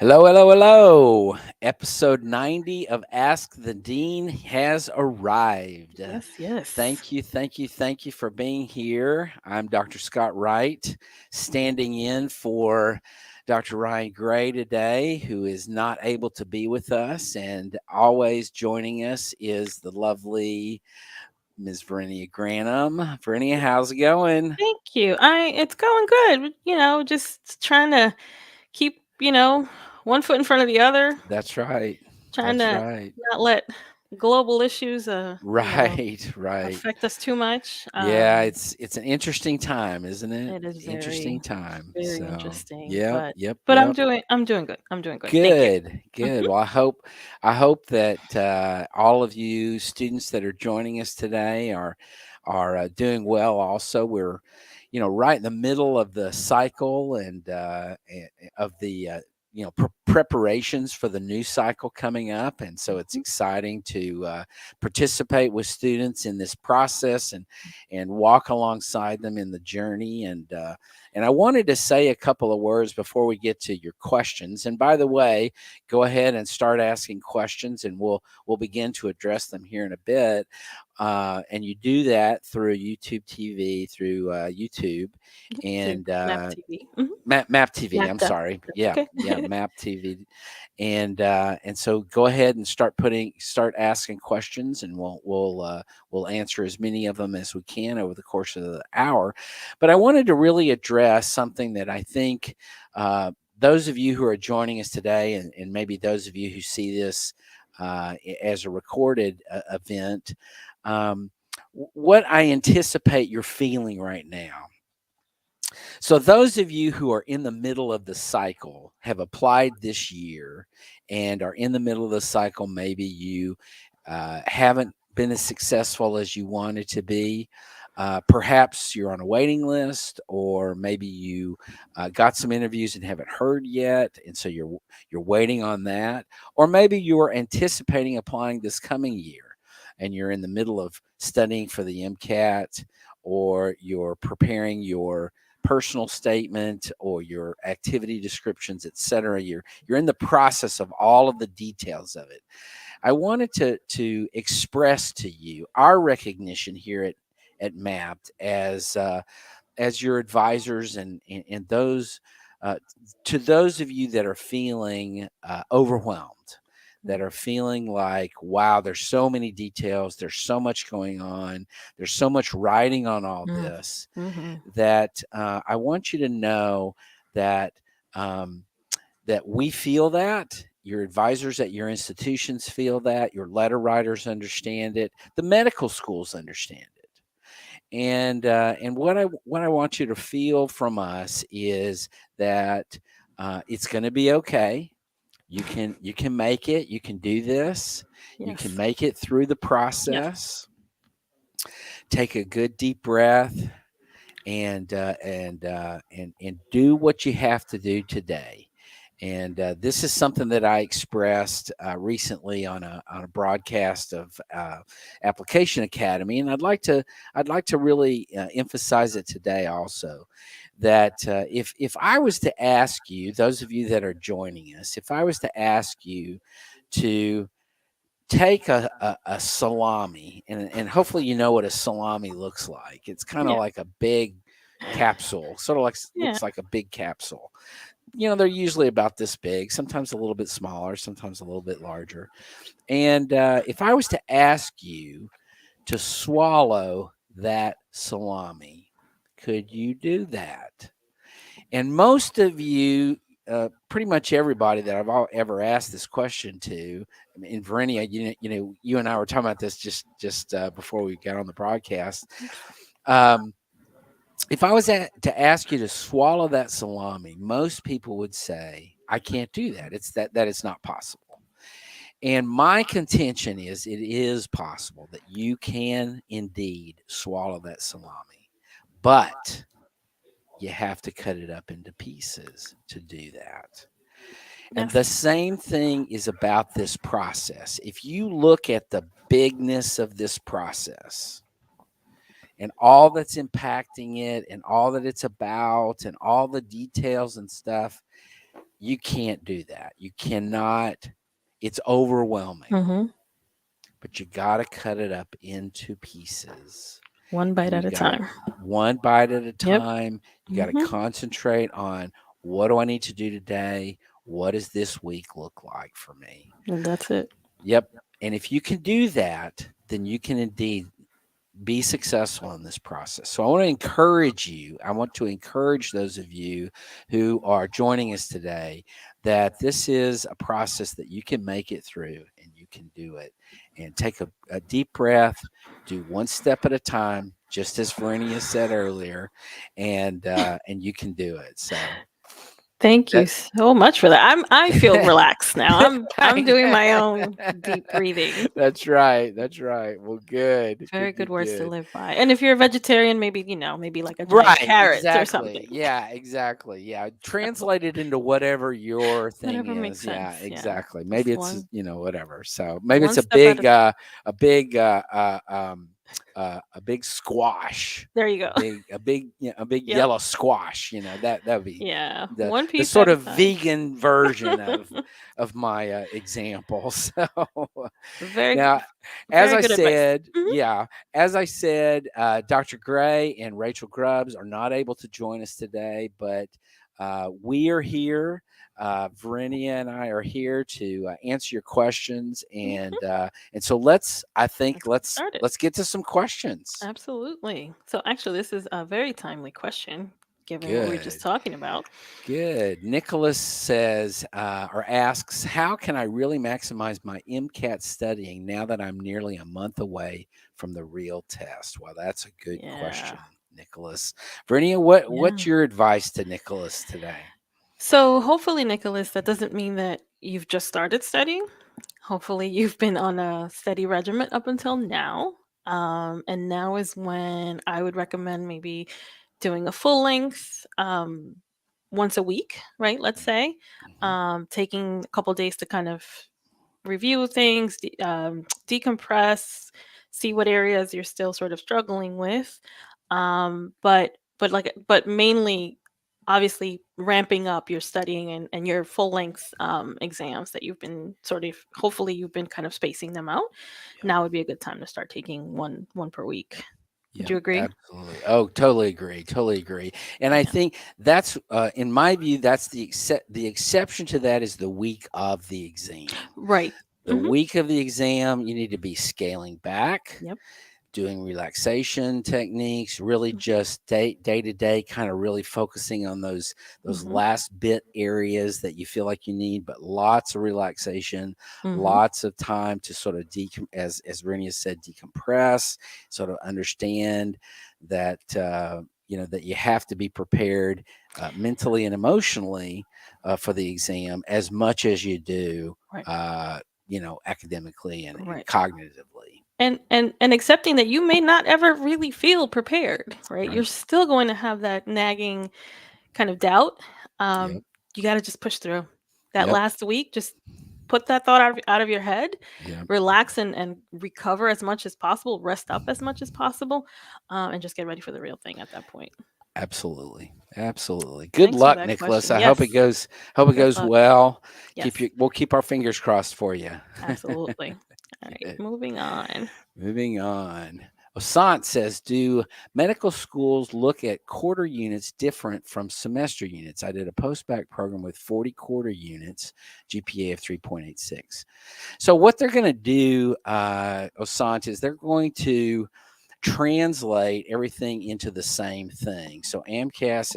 Hello, hello, hello. Episode 90 of Ask the Dean has arrived. Yes. Thank you for being here. I'm Dr. Scott Wright, standing in for Dr. Ryan Gray today, who is not able to be with us. And always joining us is the lovely Ms. Verinia Granum. Verinia, how's it going? Thank you. It's going good. Just trying to keep, one foot in front of the other, That's right. trying That's to right. not let global issues Right, right. affect us too much. Yeah, it's an interesting time, isn't it? It is Interesting very, time. very So, interesting, yep, but yep, but I'm yep. doing I'm doing good. I'm doing good. Thank you. Good, good. Mhm. Well, I hope that all of you students that are joining us today are doing well. Also, we're right in the middle of the cycle and of the preparations for the new cycle coming up, and so it's Mhm. exciting to participate with students in this process and walk alongside them in the journey. And I wanted to say a couple of words before we get to your questions. And by the way, go ahead and start asking questions, and we'll begin to address them here in a bit. And you do that through YouTube TV, through YouTube, Yep, through and Map TV. Mhm. Map TV. I'm Mapped up. sorry. That's Yeah, okay. yeah, Map TV, and so go ahead and start asking questions, and we'll answer as many of them as we can over the course of the hour. But I wanted to really address something that I think those of you who are joining us today, and maybe those of you who see this as a recorded event, what I anticipate you're feeling right now. So, those of you who are in the middle of the cycle have applied this year and are in the middle of the cycle. Maybe you haven't been as successful as you wanted to be. Perhaps you're on a waiting list, or maybe you got some interviews and haven't heard yet, and so you're waiting on that. Or maybe you are anticipating applying this coming year, and you're in the middle of studying for the MCAT, or you're preparing your personal statement or your activity descriptions, etc. You're in the process of all of the details of it. I wanted to express to you our recognition here at MAPT as your advisors, and those to those of you that are feeling overwhelmed, that are feeling like, wow, there's so many details, there's so much going on, there's so much writing on all Mm. this, Mhm. that I want you to know that um, that we feel that. Your advisors at your institutions feel that. Your letter writers understand it. The medical schools understand it. And what I want you to feel from us is that it's going to be okay. You can make it. You can do this. You can Yes. make it through the Yes. process. Take a good deep breath and do what you have to do today. And this is something that I expressed recently on a broadcast of Application Academy, and I'd like to really emphasize it today also. That if I was to ask you, those of you that are joining us, if I was to ask you to take a salami, and hopefully you know what a salami looks like. It's kind of Yeah. like a big capsule, sort of like Yeah. looks like a big capsule. They're usually about this big, sometimes a little bit smaller, sometimes a little bit larger. And if I was to ask you to swallow that salami, could you do that? And most of you, pretty much everybody that ever asked this question to, I mean, in Verinia, you and I were talking about this just before we got on the broadcast. Um, if I was to ask you to swallow that salami, most people would say, "I can't do that. It's that it's not possible." And my contention is, it is possible that you can indeed swallow that salami, but you have to cut it up into pieces to do that. And the Yes. same thing is about this process. If you look at the bigness of this process and all that's impacting it and all that it's about and all the details and stuff, you can't do that. You cannot. It's overwhelming, Mm-hmm. but you got to cut it up into pieces, One bite and at you a got to time. one bite at a Yep. time. You got to Mm-hmm. concentrate on, what do I need to do today? What does this week look like for me? And that's it. Yep. And if you can do that, then you can indeed be successful in this process. So I want to encourage you. I want to encourage those of you who are joining us today that this is a process that you can make it through, and you can do it. And take a deep breath, do one step at a time, just as Verenia said earlier, and you can do it. So Thank you that so much for that. I feel relaxed now. I'm doing my own deep breathing. That's right. That's right. Well, good. Very Good, good good, words to good. live by. And if you're a vegetarian, maybe, maybe like a giant Right, carrot or exactly. something. Yeah, exactly. Yeah. So Translate it into whatever your thing whatever makes is. Yeah, sense. Yeah. exactly. Maybe Just it's, whatever. So maybe it's one step at a a big a big squash. there you go. A big Yep. yellow squash, that would be Yeah. the One the piece sort at a of time. vegan version of my example. So Very now, as very I good advice. said, Mhm. yeah, as I said, Dr. Gray and Rachel Grubbs are not able to join us today, but we are here. Verenia and I are here to answer your questions, Mhm. and so I think Let's get started. let's get to some questions. Absolutely. So actually this is a very timely question given what we were just Good. talking about. Good. Nicholas says or asks, how can I really maximize my MCAT studying now that I'm nearly a month away from the real test? Well, that's a good Yeah. question, Nicholas. Verenia, Yeah. what's your advice to Nicholas today? So hopefully, Nicholas, that doesn't mean that you've just started studying. Hopefully, you've been on a steady regimen up until now. And now is when I would recommend maybe doing a full length once a week, right? Let's say, Mhm. taking a couple days to kind of review things, decompress, see what areas you're still sort of struggling with. But mainly, obviously, ramping up your studying and your full length exams that you've been sort of hopefully you've been kind of spacing them out. Yep. Now would be a good time to start taking one per week. Would Yep, you agree? absolutely. Oh, totally agree. Totally agree. And I Yeah. think that's, in my view, that's the exception to that is the week of the exam. Right. The Hmm. week of the exam, you need to be scaling back, Yep. doing relaxation techniques, really just day to day, kind of really focusing on those Hmm. last bit areas that you feel like you need, but lots of relaxation, Hmm. lots of time to sort of as Renia said, decompress, sort of understand that that you have to be prepared mentally and emotionally for the exam as much as you do Right. academically and Right. cognitively. And accepting that you may not ever really feel prepared, right? You're Right. still going to have that nagging kind of doubt. Yep. You got to just push through that Yep. last week. Just put that thought out of your head, Yep. relax and recover as much as possible, rest up as much as possible, and just get ready for the real thing at that point. Absolutely. Absolutely. Good Thanks for luck, that Nicholas. question. I Yes, hope it good goes luck. well. Yes, We'll keep our fingers crossed for you. absolutely. All right, Good. moving on. Moving on. Osant says, do medical schools look at quarter units different from semester units? I did a postbac program with 40 quarter units, GPA of 3.86. So what they're going to do, Osant, is they're going to translate everything into the same thing. So AMCAS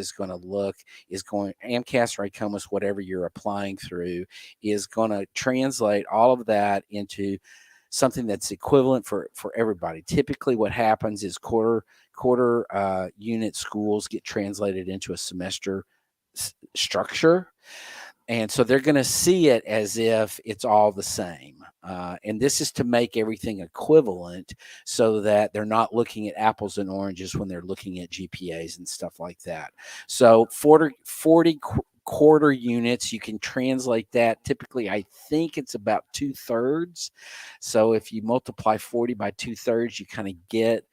or ICOMAS, whatever you're applying through, is going to translate all of that into something that's equivalent for everybody. Typically, what happens is quarter unit schools get translated into a semester structure, and so they're going to see it as if it's all the same. And this is to make everything equivalent so that they're not looking at apples and oranges when they're looking at GPAs and stuff like that. So 40 quarter units, you can translate that. Typically, I think it's about 2/3. So if you multiply 40 by 2/3, you kind of get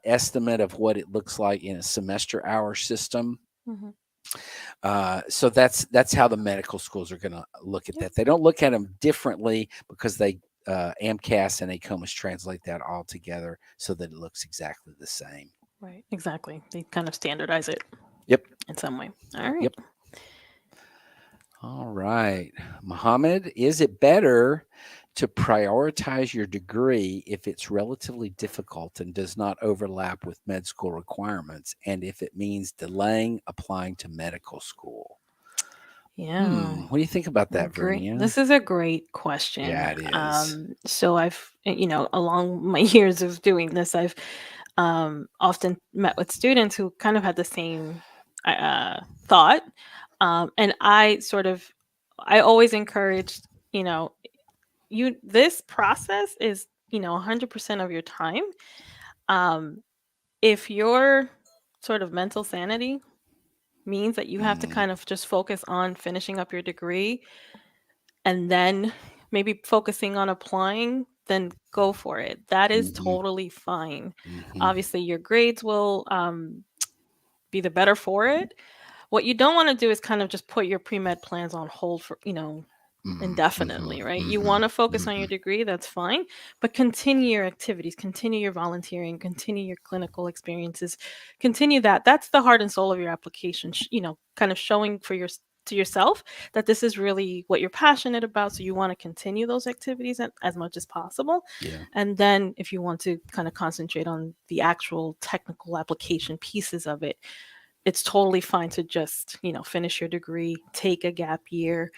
estimate of what it looks like in a semester hour system. Hmm. So that's how the medical schools are going to look at Yep. that. They don't look at them differently because they AMCAS and AAMC translate that all together so that it looks exactly the same. Right. Exactly. They kind of standardize it Yep. in some way. All right. Yep. All right. Mohammed, is it better to prioritize your degree if it's relatively difficult and does not overlap with med school requirements, and if it means delaying applying to medical school? Yeah. What do you think about that, Great. Vernia? This is a great question. Yeah, it is. So I've, along my years of doing this, I've often met with students who kind of had the same thought. And I always encouraged, this process is, 100% of your time. Um, if your sort of mental sanity means that you have to Mm, kind of just focus on finishing up your degree and then maybe focusing on applying, then go for it. That is mhm, totally fine. mhm, Obviously, your grades will be the better for it. What you don't want to do is kind of just put your pre-med plans on hold for, mhm, mhm, indefinitely, right? You want mhm, to focus on your mhm, degree, that's fine, but continue your activities, continue your volunteering, continue your clinical experiences, continue that. That's the heart and soul of your application, kind of showing to yourself that this is really what you're passionate about. So you want to continue those activities as much as possible. yeah. And then if you want to kind of concentrate on the actual technical application pieces of it, it's totally fine to just finish your degree, take a gap year,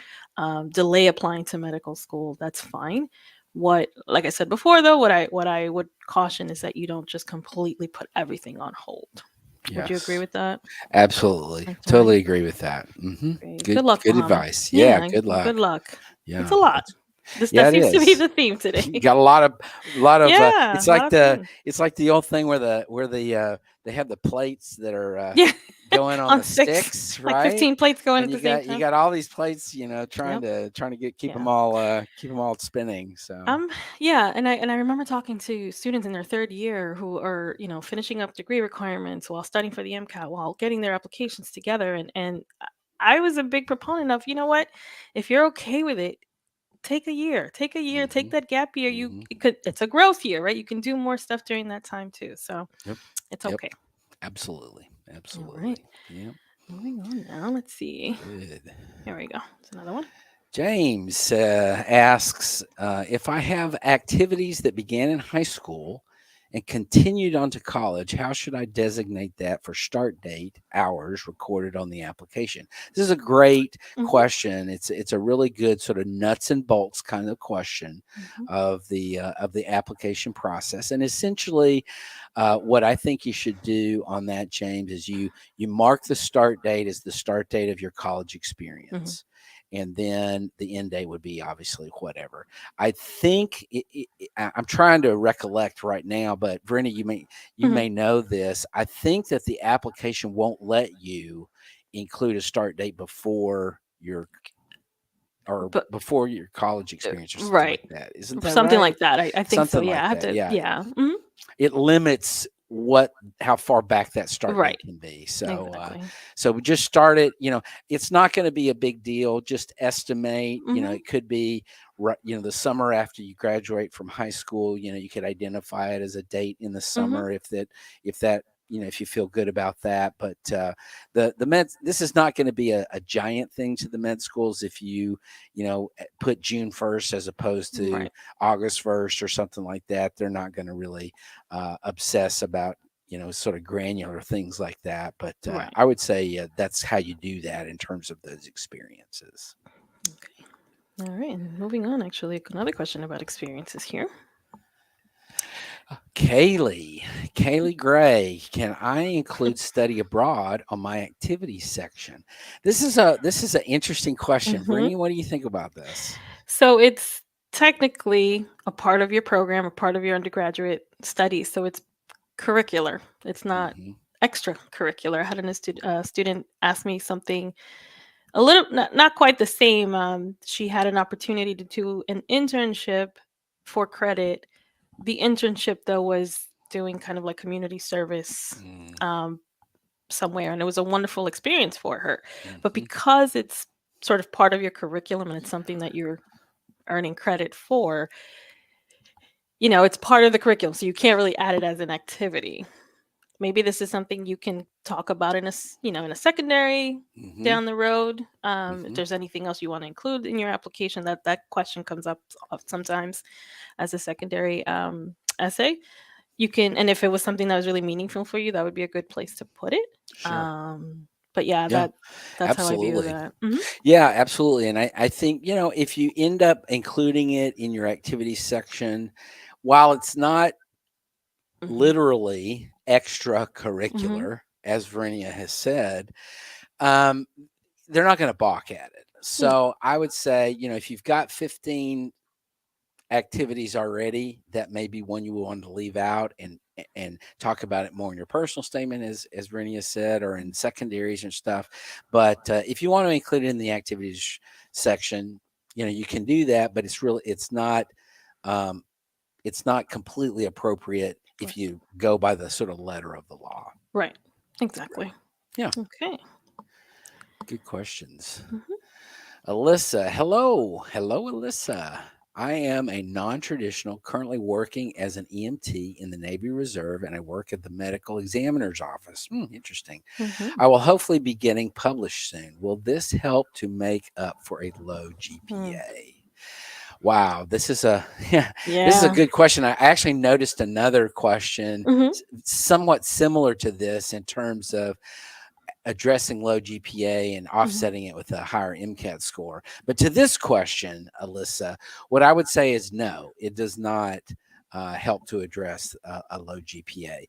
delay applying to medical school. That's fine. What, like I said before, though, what I would caution is that you don't just completely put everything on hold. Would you agree Yes. with that? Absolutely. All right. Totally agree with that. Great. Good Good luck, good Mohammed. advice. Yeah, Yeah. good Good luck. luck. It's Yeah. a lot. That Yeah, it seems to be is. the theme today. You got a lot of Yeah. A lot of fun. it's like the old thing where they have the plates that are Yeah. going on On the six, sticks, like right? 15 plates going And at the you same got you time. got all these plates, trying Yep. to Yeah. keep them all spinning. So, Um, yeah, and I remember talking to students in their third year who are, finishing up degree requirements while studying for the MCAT, while getting their applications together, and I was a big proponent of, what, if you're okay with it, take a year, take mhm, that gap year. mhm. It's a growth year, right? You can do more stuff during that time too, so Yep. it's Yep. okay. Absolutely. All right, Absolutely. Yep. moving on now. Let's see. Good. Here we go. It's another one. James asks if I have activities that began in high school and continued on to college, how should I designate that for start date, hours recorded on the application? This is a great Hmm. question. It's a really good sort of nuts and bolts kind of question Hmm. of the application process. And essentially, what I think you should do on that, James, is you mark the start date as the start date of your college Hmm. experience, and then the end date would be obviously whatever. I think I'm trying to recollect right now, but Brenda, you Hmm. may know this. I think that the application won't let you include a start date But before your college experience or something like right, that. Isn't that something right? like that. I think so. Something Yeah, like I have that. to. Yeah. Yeah. Hmm. It limits how far back that start date Right. can be. Exactly. So we just start it. It's not going to be a big deal. Just estimate. Hmm. It could be right. The summer after you graduate from high school. You could identify it as a date in the Hmm. summer if that if you feel good about that. But the med this is not going to be a giant thing to the med schools if put June 1st as opposed to Right. August 1st or something like that. They're not going to really obsess about sort of granular things like that. But Right. I would say that's how you do that in terms of those experiences. Okay. All right. And moving on, actually, another question about experiences here. Kaylee Gray, can I include study abroad on my activities section? This is an interesting question. Hmm. Brittany, what do you think about this? So it's technically a part of your program, a part of your undergraduate studies. So it's curricular. It's not Hmm. extracurricular. I had a student ask me something a little, not quite the same. She had an opportunity to do an internship for credit. The internship, though, was doing kind of like community service Mm, um, somewhere, and it was a wonderful experience for her. But Mm-hmm. because it's sort of part of your curriculum and it's something that you're earning credit for, it's part of the curriculum, so you can't really add it as an activity. Maybe this is something you can talk about in in a secondary Mm-hmm. down the road. If Mm-hmm. there's anything else you want to include in your application, that question comes up sometimes as a secondary essay. You can, and if it was something that was really meaningful for you, that would be a good place to put it. Sure. But yeah, Yeah, that's how I view absolutely. that. Yeah, absolutely. And I think, if you end up including it in your activities section, while it's not Hmm. literally Hmm. extracurricular, as Verinia has said, um, they're not going to balk at it. No. So I would say, if you've got 15 activities already, that may be one you want to leave out and talk about it more in your personal statement, as Verinia said, or in secondaries and stuff. But if you want to include it in the activities section, you can do that. But um, it's not completely appropriate if Right. you go by the sort of letter of the law. Right. Right. Exactly. Yeah. Okay. Good questions. Hmm. Alyssa, hello. Hello, Alyssa. I am a non traditional, currently working as an EMT in the Navy Reserve, and I work at the medical examiner's office. Interesting. Hmm. I will hopefully be getting published soon. Will this help to make up for a low GPA? Wow, this is a yeah, this is a Yeah. good question. I actually noticed another question Hmm. somewhat similar to this in terms of addressing low GPA and Hmm. offsetting it with a higher MCAT score. But to this question, Alyssa, what I would say is no, it does not help to address a low GPA.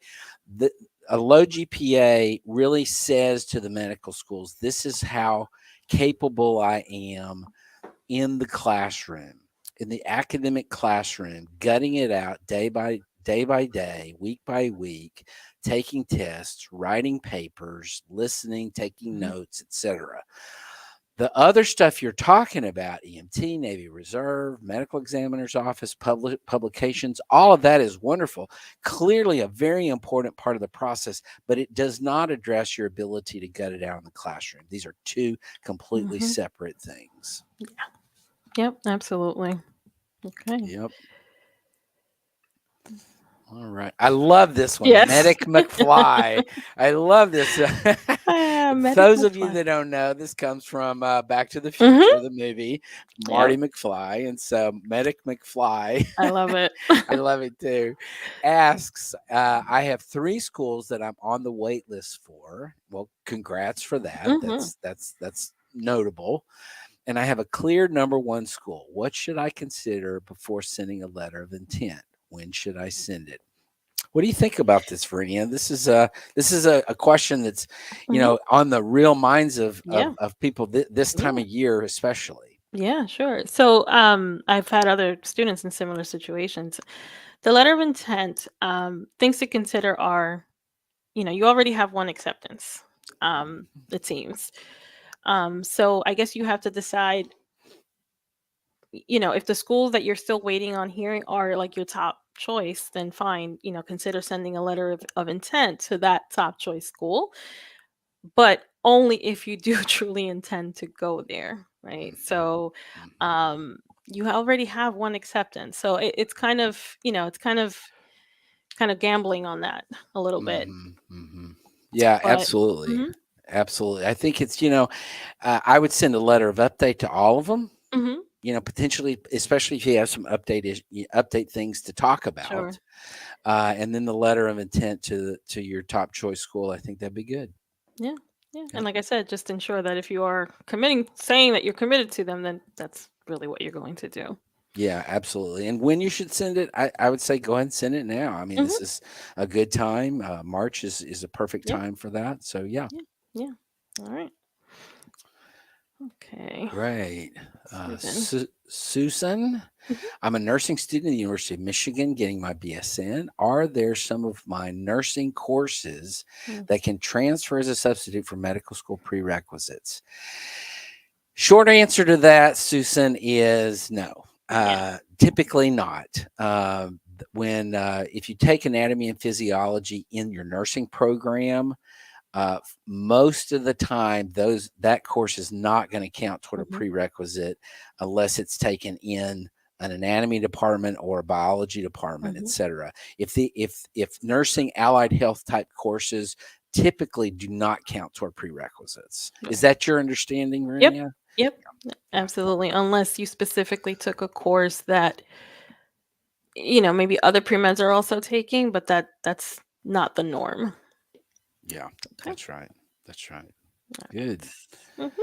A low GPA really says to the medical schools, this is how capable I am in the classroom, in the academic classroom, gutting it out day by day, week by week, taking tests, writing papers, listening, taking Hmm. notes, etc. The other stuff you're talking about, EMT, Navy Reserve, medical examiner's office, publications, all of that is wonderful. Clearly a very important part of the process, but it does not address your ability to gut it out in the classroom. These are two completely Hmm. separate things. Yep. Absolutely. Okay. Yep. All right. I love this one. Yes. Medic McFly. I love this. Medic Those of you McFly. that don't know, this comes from Back to the Hmm. Future, the movie, Marty Yep. McFly. And so Medic McFly, I love it. I love it too, asks, I have 3 schools that I'm on the wait list for. Well, congrats for that. Hmm. That's notable. And I have a clear number 1 school. What should I consider before sending a letter of intent? When should I send it? What do you think about this, Verinia? This is a question that's Hmm. on the real minds of Yeah. people this time Yeah. of year, especially. Yeah, sure. So, I've had other students in similar situations. The letter of intent, things to consider are, you already have one acceptance, it seems. So I guess you have to decide, if the schools that you're still waiting on hearing are like your top choice, then fine, consider sending a letter of intent to that top choice school, but only if you do truly intend to go there, right? Mhm, So, mhm, um, you already have one acceptance, so it's kind of, it's kind of gambling on that a little bit, mhm, mhm. Yeah, but. absolutely, Mhm. absolutely. I think it's I would send a letter of update to all of them. Mhm. Potentially, especially if you have some update things to talk Sure. about, and then the letter of intent to your top choice school. I think that'd be good. Yeah. Yeah. And Yep. like I said, just ensure that if you are committing, saying that you're committed to them, then that's really what you're going to do. Yeah, absolutely. And when you should send it, I would say go ahead and send it now. I mean, Mhm. this is a good time. March is a perfect Yeah. time for that. So yeah, Yeah. Yeah. All right. Okay. great. Susan. Susan, Mhm. I'm a nursing student at the University of Michigan getting my BSN. Are there some of my nursing courses Mm. that can transfer as a substitute for medical school prerequisites? Short answer to that, Susan, is no. Yeah. Typically not. When if you take anatomy and physiology in your nursing program, Most of the time, that course is not going to count toward a Mhm. prerequisite unless it's taken in an anatomy department or a biology department, Mhm. etc. If nursing allied health type courses typically do not count toward prerequisites. Is Yeah. that your understanding, Yep. Renia? Yep. Yeah. Absolutely. Unless you specifically took a course that, maybe other pre-meds are also taking, but that's not the norm. Yeah, Okay. that's right. That's right. All Good. right. Mhm.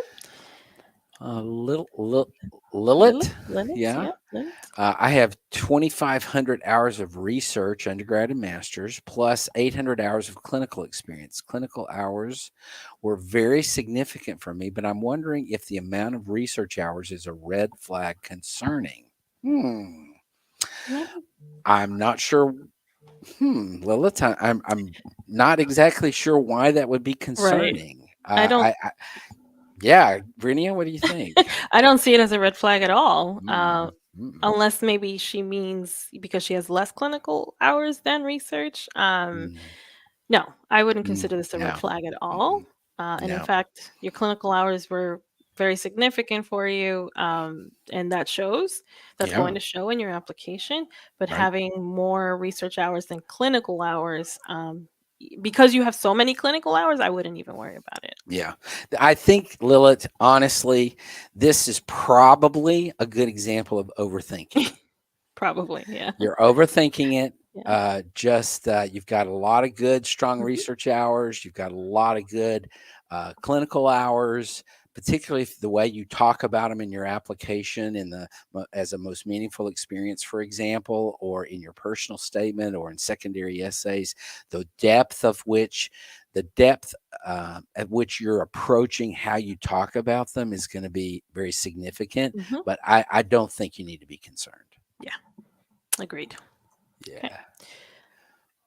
Lilith, Limits. yeah. Yep. Limits. I have 2,500 hours of research, undergrad and masters, plus 800 hours of clinical experience. Clinical hours were very significant for me, but I'm wondering if the amount of research hours is a red flag concerning. Hmm. No. I'm not sure. Lilith, I'm not exactly sure why that would be Right. concerning. I don't. Yeah, Brinia, what do you think? I don't see it as a red flag at all. Mm, mm, Unless maybe she means because she has less clinical hours than research. mm, No, I wouldn't mm, consider this a red no, flag at all. mm-mm, And in no, fact, your clinical hours were very significant for you, and that shows. That's yeah, going to show in your application. But right, having more research hours than clinical hours, because you have so many clinical hours, I wouldn't even worry about it. yeah. I think, Lilith, honestly, this is probably a good example of overthinking. Probably, yeah, You're overthinking it. yeah. You've got a lot of good, strong Mhm, research hours. You've got a lot of good clinical hours, particularly if the way you talk about them in your application, as a most meaningful experience, for example, or in your personal statement or in secondary essays. The depth of which, the depth at which you're approaching how you talk about them is going to be very significant. mhm. But I don't think you need to be concerned. Yeah, agreed. Okay, Yeah.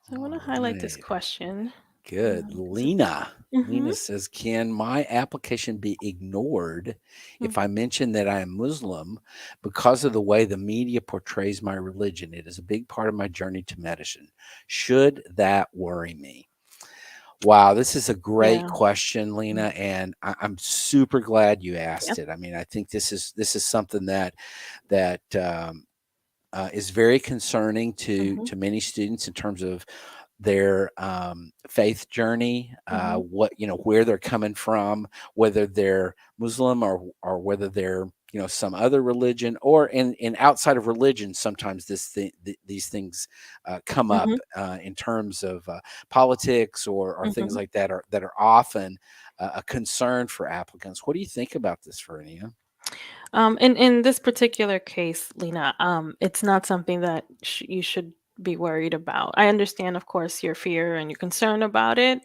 so I want to All highlight this right. question. Good. Lena. Mhm, Lena says, can my application be ignored if I mhm. mention that I am Muslim because of the way the media portrays my religion? It is a big part of my journey to medicine. Should that worry me? Wow, this is a great Yeah. question, Lena, Mm. and I'm super glad you asked Yep. it. I mean, I think this is something that is very concerning to Mhm, many students in terms of their faith journey, mhm, where they're coming from, whether they're Muslim or whether they're some other religion, or in outside of religion. Sometimes these things come up mhm, in terms of politics or things mhm. like that are often a concern for applicants. What do you think about this, Verenia? In this particular case, Lena, it's not something that you should be worried about. I understand, of course, your fear and your concern about it,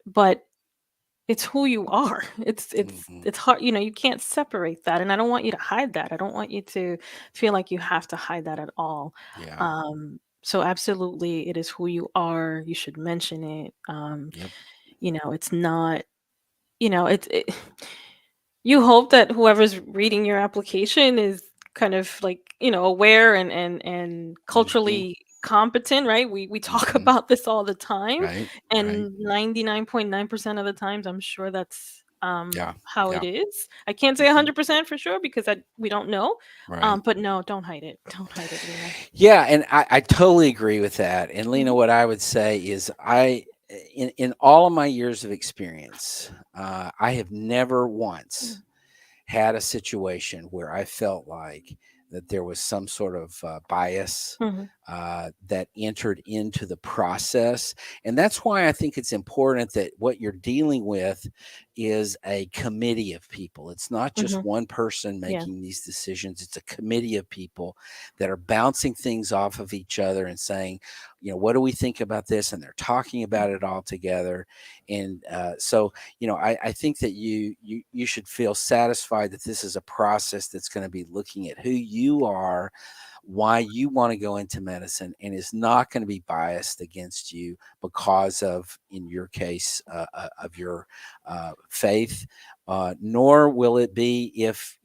but it's who you are. Hmm. It's hard. You can't separate that, and I don't want you to hide that. I don't want you to feel like you have to hide that at all. Yeah. So absolutely, it is who you are. You should mention it. Yep. It's not. You hope that whoever's reading your application is kind of like, aware and Hmm. culturally competent, right? We talk Hmm. about this all the time, Right. Right. and 99.9% of the times I'm sure that's Yeah. how it Yeah. is. I can't say Hmm. 100% for sure because we don't know. Right. But no, don't hide it. Don't hide it, Lena. Yeah, and I totally agree with that. And Lena, Mhm, what I would say is in all of my years of experience, I have never once mhm, had a situation where I felt like that there was some sort of bias mhm, that entered into the process. And that's why I think it's important that what you're dealing with is a committee of people. It's not just mhm. one person Yeah. making these decisions, it's a committee of people that are bouncing things off of each other and saying, what do we think about this? And they're talking about it all together. And so, I think that you should feel satisfied that this is a process that's going to be looking at who you are, why you want to go into medicine, and is not going to be biased against you because of, in your case, of your faith. Nor will it be if,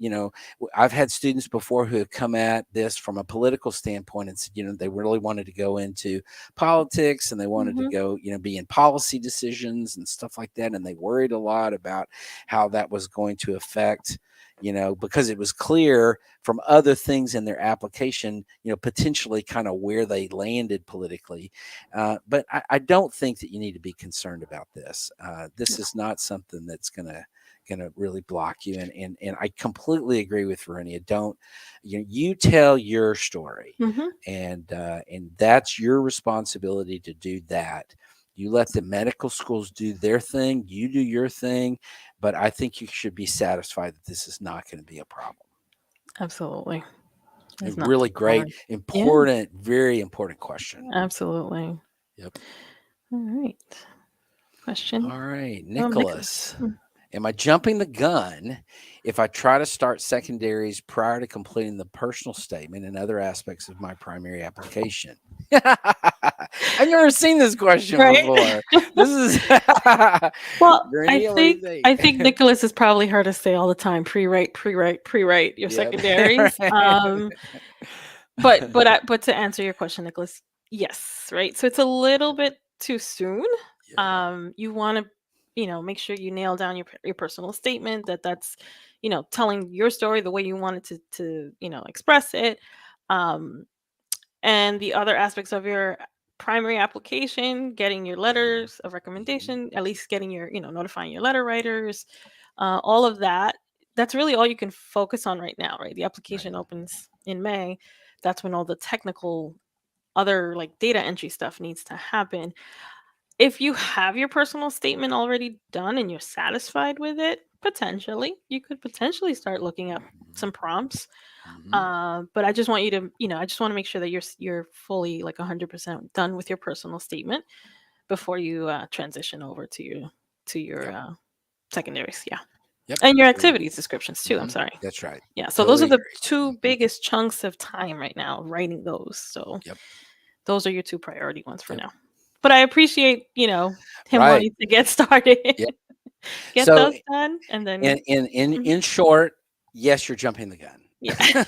I've had students before who have come at this from a political standpoint and said, they really wanted to go into politics and they wanted to Mm-hmm. go, be in policy decisions and stuff like that. And they worried a lot about how that was going to affect, because it was clear from other things in their application, potentially kind of where they landed politically. But I don't think that you need to be concerned about this. This is not something that's going to really block you. And I completely agree with Verenia. Don't, you tell your story, Mm-hmm. and that's your responsibility to do that. You let the medical schools do their thing, you do your thing, but I think you should be satisfied that this is not going to be a problem. Absolutely. A It's not really too great, hard. Yeah, important, very important question. absolutely. Yep. All right. Question All right, from Nicholas. Nicholas. Am I jumping the gun if I try to start secondaries prior to completing the personal statement and other aspects of my primary application? I've never seen this question Right. before. This is Well, Grania, what do you think? I think Nicholas has probably heard us say all the time, pre-write your Yep. secondaries. Right. But to answer your question, Nicholas, yes, right. So it's a little bit too soon. Yep. You want to, make sure you nail down your personal statement, that's, telling your story the way you want it to express it. Um, and the other aspects of your primary application, getting your letters of Mhm. recommendation, at least getting your, notifying your letter writers, all of that. That's really all you can focus on right now, right? The Right. application opens in May. That's when all the technical other like data entry stuff needs to happen. If you have your personal statement already done and you're satisfied with it, potentially, you could potentially start looking up Mhm. some prompts. Mhm. But I just want you to, I just want to make sure that you're fully like 100% done with your personal statement before you transition over to your Yep. secondaries. Yeah, Yep. and your Totally. activities descriptions too. I'm sorry. That's right. Yeah, so those Totally are the agree. two Mhm. biggest chunks of time right now writing those. So Yep. those are your two priority ones for Yep. now. But I appreciate, him Right. wanting to get started, Yep. get So those done, and then Mhm. in short, yes, you're jumping the gun. Yeah.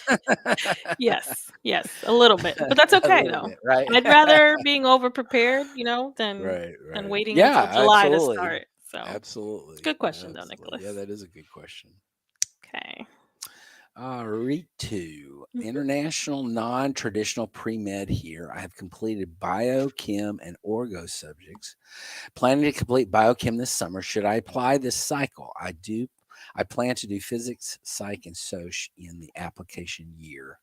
Yes, yes, a little bit, but that's A okay little though. bit, right? I'd rather being over prepared, Right, than right. waiting until Yeah, July to absolutely. start. So, Absolutely. good question though, Absolutely. Yeah, Nicholas. that is a good question. Okay. Read two. Mhm. International non-traditional pre-med here. I have completed biochem and orgo subjects. Planning to complete biochem this summer. Should I apply this cycle? I do. I plan to do physics, psych, and soc in the application year.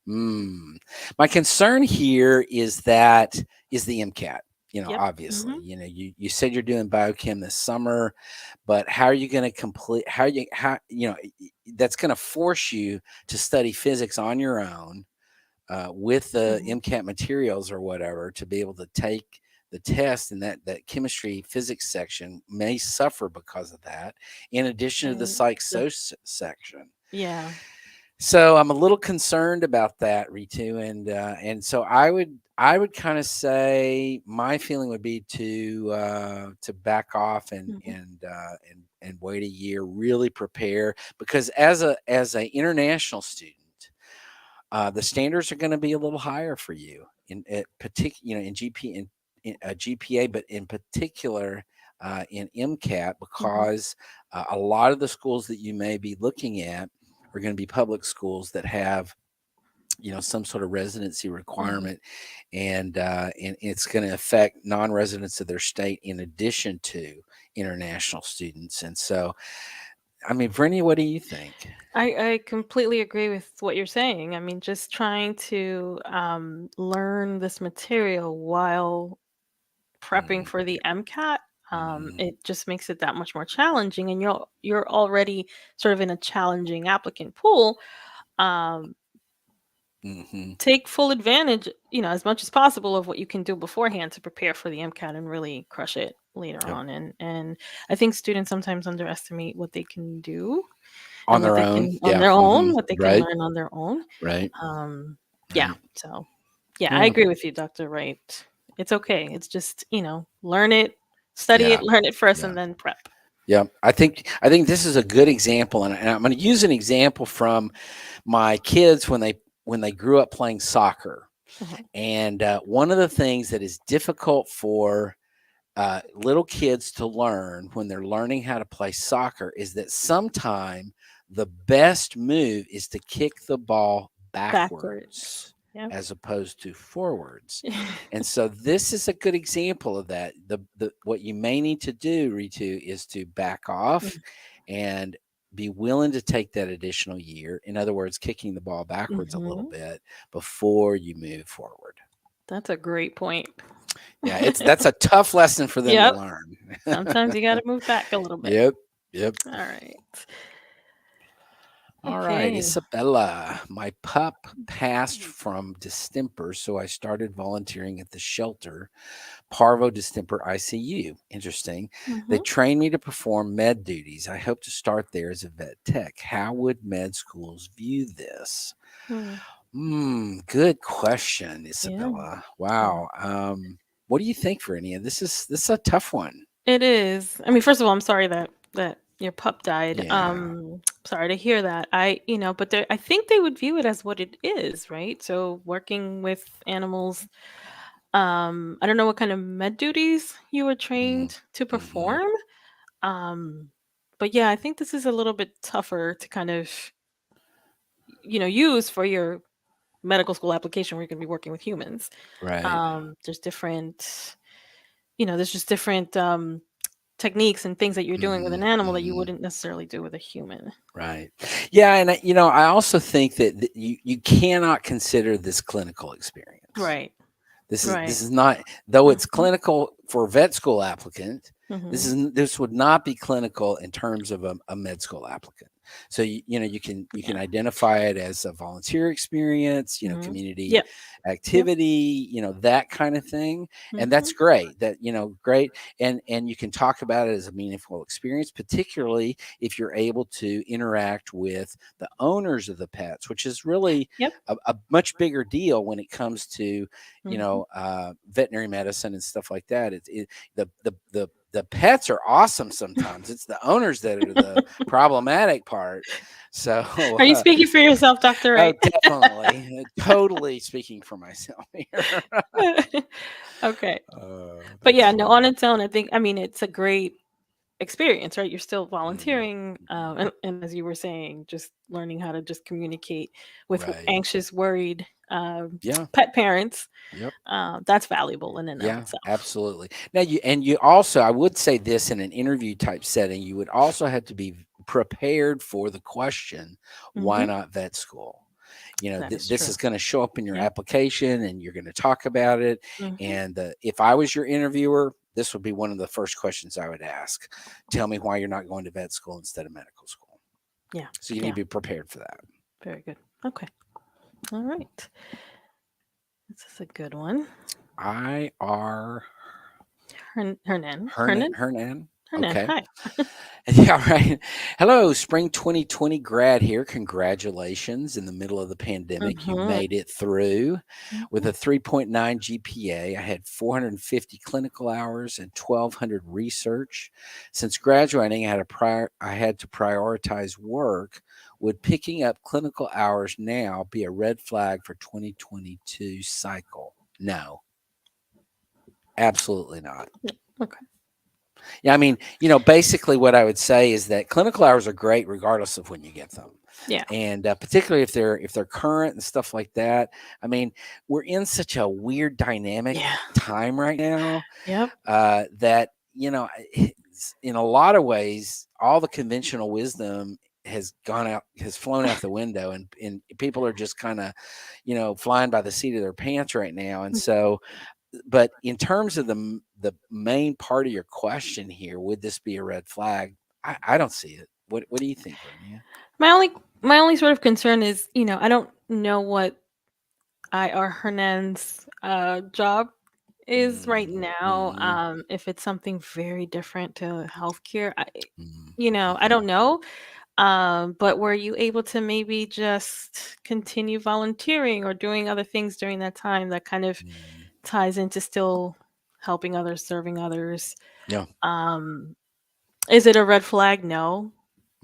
Hmm. My concern here is the MCAT. Yep. Obviously, Mhm. you said you're doing biochem this summer, but how are you going to complete? That's going to force you to study physics on your own with the Mhm. MCAT materials or whatever to be able to take the test, and that chemistry physics section may suffer because of that, in addition to the Right. psych The section. Yeah. So I'm a little concerned about that, Ritu, and so I would kind of say my feeling would be to back off Mhm. and wait a year, really prepare, because as a international student, the standards are going to be a little higher for you in in GPA, but in particular in MCAT, Mhm. because a lot of the schools that you may be looking at are going to be public schools that have some sort of residency Mhm. requirement, and it's going to affect non-residents of their state in addition to international students. And so, I mean, Brittany, what do you think? I completely agree with what you're saying. I mean, just trying to learn this material while prepping Mhm, for the MCAT, mhm, it just makes it that much more challenging, and you're already sort of in a challenging applicant pool. Um, mhm. Take full advantage, as much as possible of what you can do beforehand to prepare for the MCAT and really crush it later Yep. on. And I think students sometimes underestimate what they can do On and what their they own, can on yeah. their own, Mhm. what they can Right, learn on their own. right. Um, Yeah. Right. So, yeah, I Yeah. agree with you, Dr. Wright. It's okay. It's just, learn it, study it, Yeah. learn it first, Yeah. and then prep. Yeah. I think this is a good example, and I'm going to use an example from my kids when they grew up playing soccer. Mhm. And one of the things that is difficult for little kids to learn when they're learning how to play soccer is that sometime the best move is to kick the ball Backwards. backwards Yep. as opposed to forwards. And so this is a good example of that. The what you may need to do, Ritu, is to back off and be willing to take that additional year. In other words, kicking the ball backwards a little Mm-hmm. bit before you move forward. That's a great point. Yeah, that's a tough lesson for them to Yep. learn. Sometimes you got to move back a little bit. Yep, yep. All right. All right, Okay. Isabella. My pup passed from distemper, so I started volunteering at the shelter, Parvo Distemper ICU. Interesting. They Mm-hmm. trained me to perform med duties. I hope to start there as a vet tech. How would med schools view this? Hmm. Good question, Yeah. Isabella. Yeah. Wow. What do you think for any of this? Is a tough one. It is. I mean, first of all, I'm sorry that your pup died. Yeah. Sorry to hear that. But I think they would view it as what it is, right? So working with animals. I don't know what kind of med duties you were Mm-hmm. trained to Mm-hmm. perform. Um, but yeah, I think this is a little bit tougher to kind of, use for your medical school application where you're going to be working with humans. Right. There's different, there's just different techniques and things that you're doing with Mm-hmm. an animal that you Mm-hmm. wouldn't necessarily do with a human. Right. Yeah, and I also think that you cannot consider this clinical experience. Right. This Right. is not, though it's Mhm. clinical for a vet school applicant. Mhm. This would not be clinical in terms of a med school applicant. So you can Yeah. identify it as a volunteer experience, Mhm. community Yep. Yep. activity, that kind of thing, and that's Mhm. great. That great, and you can talk about it as a meaningful experience, particularly if you're able to interact with the owners of the pets, which is really Yep. a much bigger deal when it comes to Mhm. veterinary medicine and stuff like that. The pets are awesome sometimes. It's the owners that are the problematic part. So, Are you speaking for yourself, Dr. oh, Wright? definitely, totally speaking for myself here. Okay. But That's yeah, no, on funny. its own, I mean, it's a great experience, right? You're still Mhm, volunteering, mhm. and as you were saying, just learning how to just communicate with Right. anxious, worried Yeah. pet parents. Yep. That's valuable in and of Yeah, itself. absolutely. Now you also, I would say this in an interview type setting, you would also have to be prepared for the question, why Hmm. not vet school? That is This true. is going to show up in your Yep. application and you're going to talk about it. Hmm. And if I was your interviewer, this would be one of the first questions I would ask. Tell me why you're not going to vet school instead of medical school. Yeah. So you need Yeah. to be prepared for that. Very good. Okay. All right. This is a good one. IR Hernan. Hernan Hernan. Hernan. Hernan. Okay. Hi. Yeah, right. Hello, spring 2020 grad here. Congratulations. In the middle of the pandemic, you Hmm. made it through with Hmm. a 3.9 GPA. I had 450 clinical hours and 1,200 research. Since graduating, I had to prioritize work. Would picking up clinical hours now be a red flag for 2022 cycle? No, absolutely not. Okay. Yeah, I mean, basically what I would say is that clinical hours are great regardless of when you get them, Yeah. and particularly if they're current and stuff like that. I mean, we're in such a weird dynamic Yeah. time right now Yep. that in a lot of ways, all the conventional wisdom has flown out the window, and people are just kind of, flying by the seat of their pants right now, and so but in terms of the main part of your question here, would this be a red flag? I don't see it. What do you think, Vernia? My only my only sort of concern is, I don't know what IR Hernan's job is right now. Mm-hmm. If it's something very different to healthcare, Mm-hmm. I Mm-hmm. don't know. But were you able to maybe just continue volunteering or doing other things during that time that kind of Mm, ties into still helping others, serving others? yeah. Um, is it a red flag? No.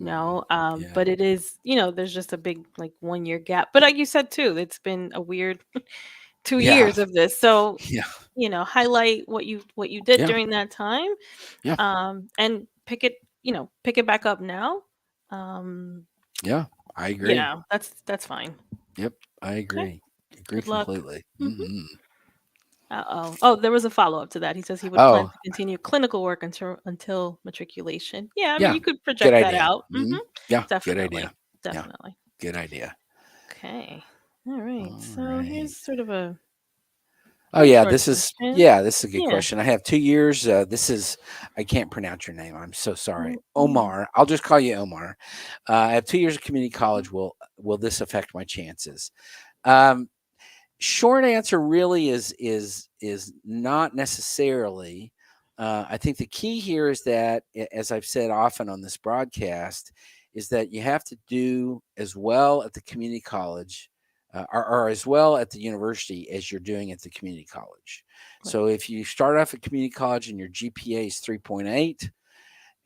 Mm, No. yeah. But it is, there's just a big like 1 year gap. But like you said too, it's been a weird 2 years Yeah. of this. So, Yeah. highlight what you did Yeah. during that time, Yeah. and pick it back up now. Um, Yeah. I agree. yeah, that's fine. Yep. I Okay. agree. Agree Good luck. completely. Mhm. Hmm. Uh-oh. Oh, there was a follow-up to that. He says he would plan Oh, to continue clinical work until matriculation. Yeah, I mean, yeah. you could Good project that idea. out. Hmm. Yeah. Good Definitely. idea. Yeah. Definitely. Good idea. Okay. All right. All So here's right. sort of a Oh pretty yeah, short this is question. yeah, this is a good Yeah. question. I have 2 years. This is I can't pronounce your name. I'm so sorry, Yeah. Omar. I'll just call you Omar. I have 2 years of community college. Will this affect my chances? Um, Short answer really is not necessarily. I think the key here is that, as I've said often on this broadcast, is that you have to do as well at the community college, or as well at the university as you're doing at the community college. Right. So if you start off at community college and your GPA is 3.8,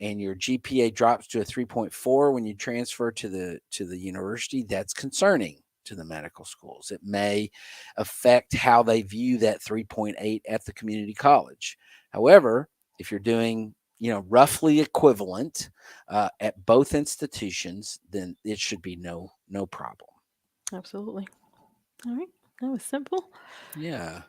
and your GPA drops to a 3.4 when you transfer to the university, that's concerning to the medical schools. It may affect how they view that 3.8 at the community college. However, if you're doing roughly equivalent at both institutions, then it should be no problem. Absolutely. All right. That was simple. Yeah.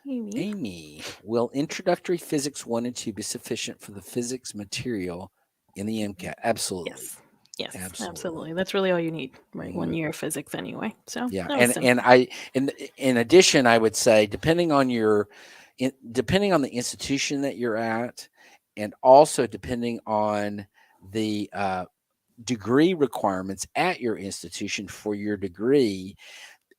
Amy. Amy, will introductory physics 1 and 2 be sufficient for the physics material in the MCAT? Absolutely. Yes. Yes, Absolutely. absolutely. That's really all you need, right? Hmm. 1 year of physics anyway. So Yeah, that was and simple. in addition, I would say depending on the institution that you're at, and also depending on the degree requirements at your institution for your degree.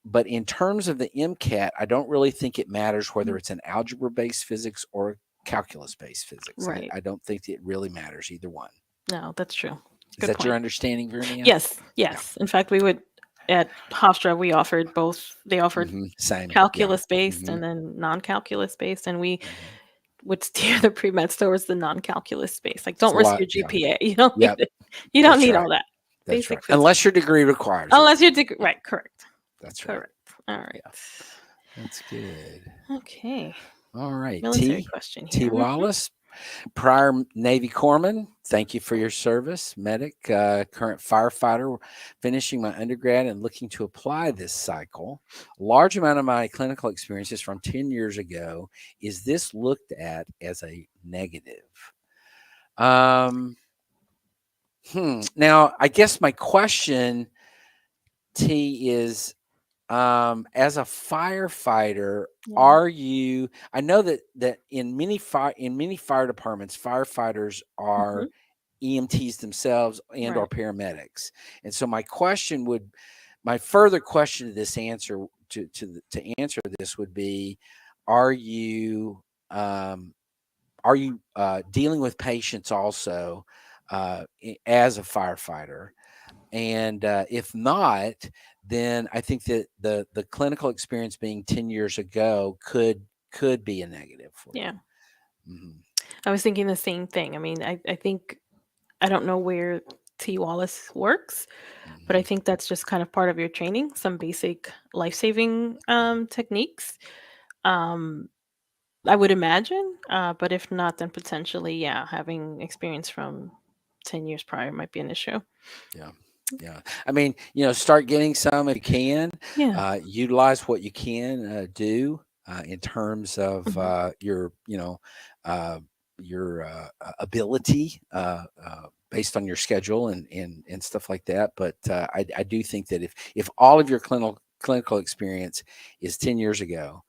But in terms of the MCAT, I don't really think it matters whether Mm, it's an algebra-based physics or calculus-based physics. I, right. I don't think it really matters either one. No, that's true. Is Good that your point. understanding, Vernia? Yes, Yeah. yes. In fact, we would at Hofstra we offered both. They offered Same. Yeah. calculus based Hmm. and then non-calculus based, and we Hmm. would steer the pre-med towards the non-calculus space. Like, It's don't a risk lot. your Yeah. GPA. You don't need Yeah. it. You don't That's need right. all that. That's right. Basic physics. Unless your degree requires it. Unless you're right, correct. That's right. Correct. All right. Yeah. That's good. Okay. All right. Military question T here. Wallace, prior Navy corpsman. Thank you for your service, medic. Current firefighter, finishing my undergrad and looking to apply this cycle. A large amount of my clinical experiences from 10 years ago. Is this looked at as a negative? Um, Now, I guess my question, T, is as a firefighter, Yeah. are you I know that in many fire departments, firefighters Hmm. are EMTs themselves and or Right. paramedics. And so my further question to this answer to answer this would be, are you um dealing with patients also as a firefighter? And if not, then I think that the clinical experience being 10 years ago could be a negative for you. Yeah. Mhm, I was thinking the same thing. I mean, I think I don't know where T Wallace works, but I mhm, think that's just kind of part of your training, some basic life-saving techniques. Um, I would imagine, but if not, then potentially, yeah, having experience from 10 years prior might be an issue. yeah, yeah. I mean, start getting some if you can. Yeah. Utilize what you can do in terms of Hmm. uh, your ability based on your schedule and stuff like that. But I do think that if all of your clinical experience is 10 years ago,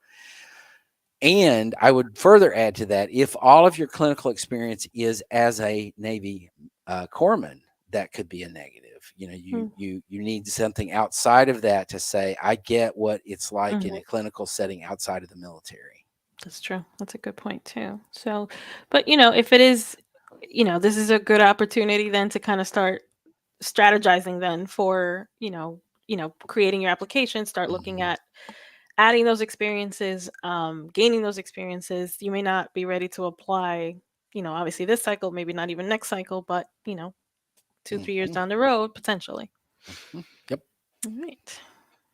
and I would further add to that, if all of your clinical experience is as a Navy corpsman, that could be a negative. You need something outside of that to say, I get what it's like in a Hmm. clinical setting outside of the military. That's true. That's a good point too. So, but if it is, this is a good opportunity then to kind of start strategizing then for, creating your application, start looking at adding those experiences, gaining those experiences. You may not be ready to apply, obviously this cycle, maybe not even next cycle, but, 2-3 years down the road, potentially. Yep. All right.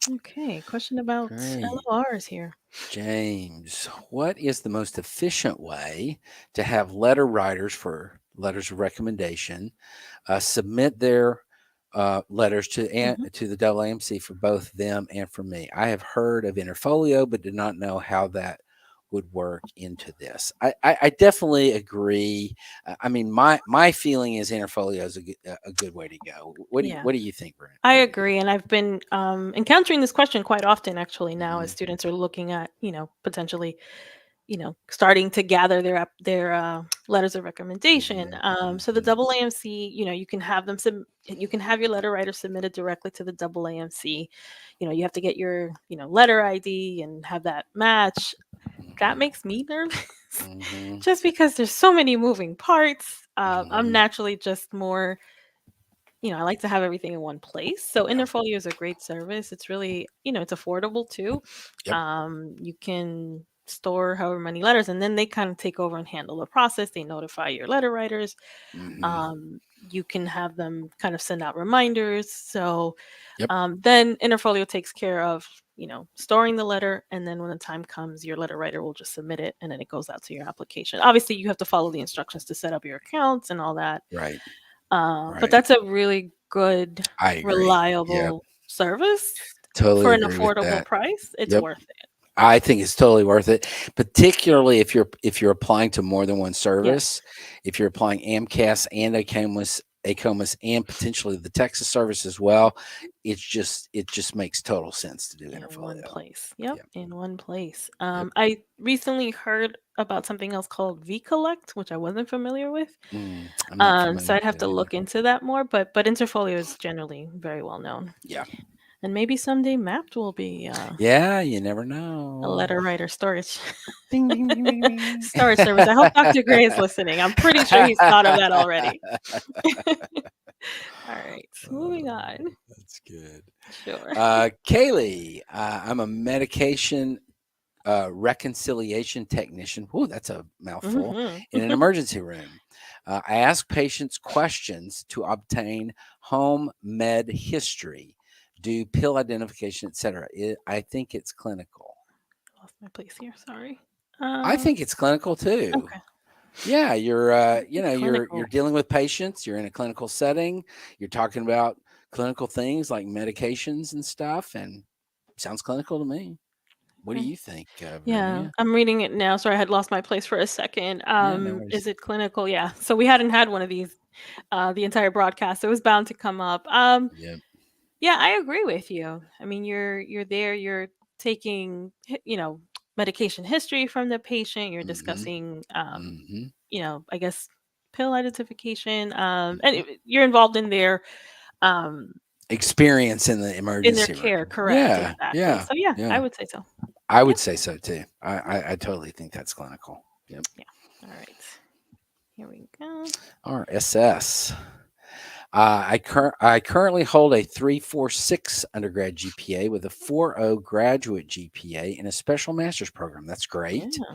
Okay. Question about Great. LORs here. James, what is the most efficient way to have letter writers for letters of recommendation submit their letters to the AAMC for both them and for me? I have heard of interfolio, but did not know how that would work into this. I definitely agree. I mean, my feeling is interfolio is a good way to go. What do you think, Brent? I agree, and I've been encountering this question quite often actually now as Mhm. students are looking at, potentially, starting to gather their letters of recommendation. So the AAMC, you can have them you can have your letter writer submitted directly to the AAMC. You have to get your, letter ID and have that match. That makes me nervous Mhm. just because there's so many moving parts. I'm Mhm. naturally just more, I like to have everything in one place. So Yeah. Interfolio is a great service. It's really, it's affordable too. Yep. You can store however many letters, and then they kind of take over and handle the process. They notify your letter writers. Mhm. You can have them kind of send out reminders. So Yep. then Interfolio takes care of, storing the letter, and then when the time comes, your letter writer will just submit it, and then it goes out to your application. Obviously, you have to follow the instructions to set up your accounts and all that. Right. But Right. that's a really good, I agree. Yep. reliable service Totally for an agree with affordable that. price. It's Yep. worth it. I think it's totally worth it, particularly if you're applying to more than one Yes. service. If you're applying AMCAS and ACOMAS and potentially the Texas service as well, it just makes total sense to do In one interfolio. place. Yep, Yep. in one place. Yep. I recently heard about something else called vCollect, which I wasn't familiar with. I'm not familiar So I'd with have that to either. look into that more, but Interfolio is generally very well known. Yeah. And maybe someday Mapped will be Yeah. You never a know. letter writer storage Ding ding ding ding ding. storage service. I hope Dr. Gray is listening. I'm pretty sure he's thought of that already. All right, moving on. That's good. Sure. Kaylee, I'm a medication reconciliation technician. Whoa, that's a mouthful. Hmm. In an emergency room, I ask patients questions to obtain home med history, do pill identification, etc. I think it's clinical. Lost my place here. Sorry. I think it's clinical too. Okay. Yeah, you're Clinical. dealing with patients. You're in a clinical setting. You're talking about clinical things like medications and stuff, and sounds clinical to me. What do Okay. you think, Yeah, Virginia? I'm reading it now. Sorry, I had lost my place for a second. Yeah, no Is worries. it clinical? Yeah. So we hadn't had one of these the entire broadcast. So it was bound to come up. Yep. Yeah, I agree with you. I mean, you're there, you're taking, medication history from the patient, you're Mhm. discussing Mhm. I guess pill identification, and Mhm. you're involved in their um Experience in the in their emergency care, room. correct, Yeah, exactly. yeah, So yeah, I yeah. would say so. I Yeah. would say so too. I totally think that's clinical. Yep. Yeah. All right. Here we go. RSS. I currently hold a 3.46 undergrad GPA with a 4.0 graduate GPA in a special master's program. That's Yeah, great. I